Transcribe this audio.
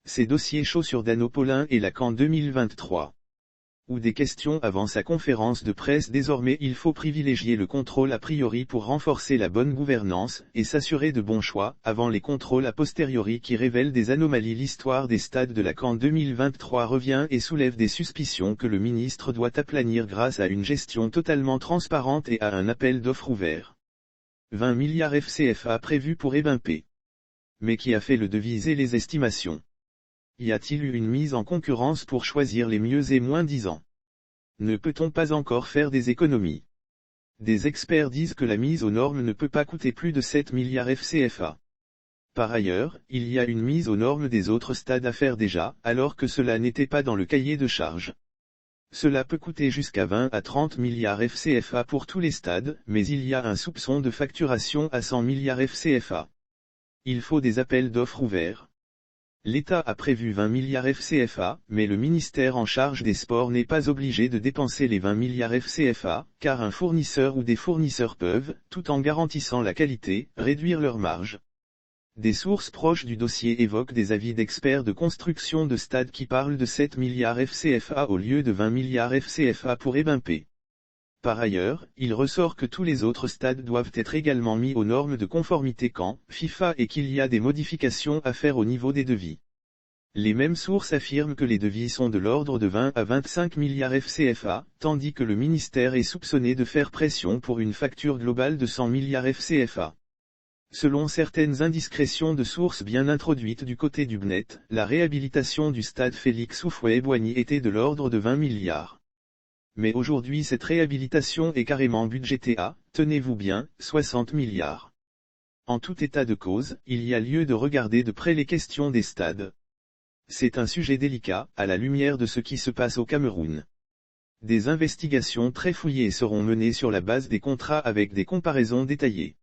ces dossiers chauds sur Dano Paulin et la CAN 2023. Ou des questions avant sa conférence de presse. Désormais il faut privilégier le contrôle a priori pour renforcer la bonne gouvernance, et s'assurer de bons choix, avant les contrôles a posteriori qui révèlent des anomalies. L'histoire des stades de la CAN 2023 revient et soulève des suspicions que le ministre doit aplanir grâce à une gestion totalement transparente et à un appel d'offres ouvert. 20 milliards FCFA prévus pour Ebimpe. Mais qui a fait le devis et les estimations? Y a-t-il eu une mise en concurrence pour choisir les mieux et moins disants? Ne peut-on pas encore faire des économies? Des experts disent que la mise aux normes ne peut pas coûter plus de 7 milliards FCFA. Par ailleurs, il y a une mise aux normes des autres stades à faire déjà, alors que cela n'était pas dans le cahier de charges. Cela peut coûter jusqu'à 20 à 30 milliards FCFA pour tous les stades, mais il y a un soupçon de facturation à 100 milliards FCFA. Il faut des appels d'offres ouverts. L'État a prévu 20 milliards FCFA, mais le ministère en charge des sports n'est pas obligé de dépenser les 20 milliards FCFA, car un fournisseur ou des fournisseurs peuvent, tout en garantissant la qualité, réduire leur marge. Des sources proches du dossier évoquent des avis d'experts de construction de stades qui parlent de 7 milliards FCFA au lieu de 20 milliards FCFA pour Ebimpe. Par ailleurs, il ressort que tous les autres stades doivent être également mis aux normes de conformité CAN, FIFA et qu'il y a des modifications à faire au niveau des devis. Les mêmes sources affirment que les devis sont de l'ordre de 20 à 25 milliards FCFA, tandis que le ministère est soupçonné de faire pression pour une facture globale de 100 milliards FCFA. Selon certaines indiscrétions de sources bien introduites du côté du BNET, la réhabilitation du stade Félix Houphouët-Boigny était de l'ordre de 20 milliards. Mais aujourd'hui cette réhabilitation est carrément budgétée à, tenez-vous bien, 60 milliards. En tout état de cause, il y a lieu de regarder de près les questions des stades. C'est un sujet délicat, à la lumière de ce qui se passe au Cameroun. Des investigations très fouillées seront menées sur la base des contrats avec des comparaisons détaillées.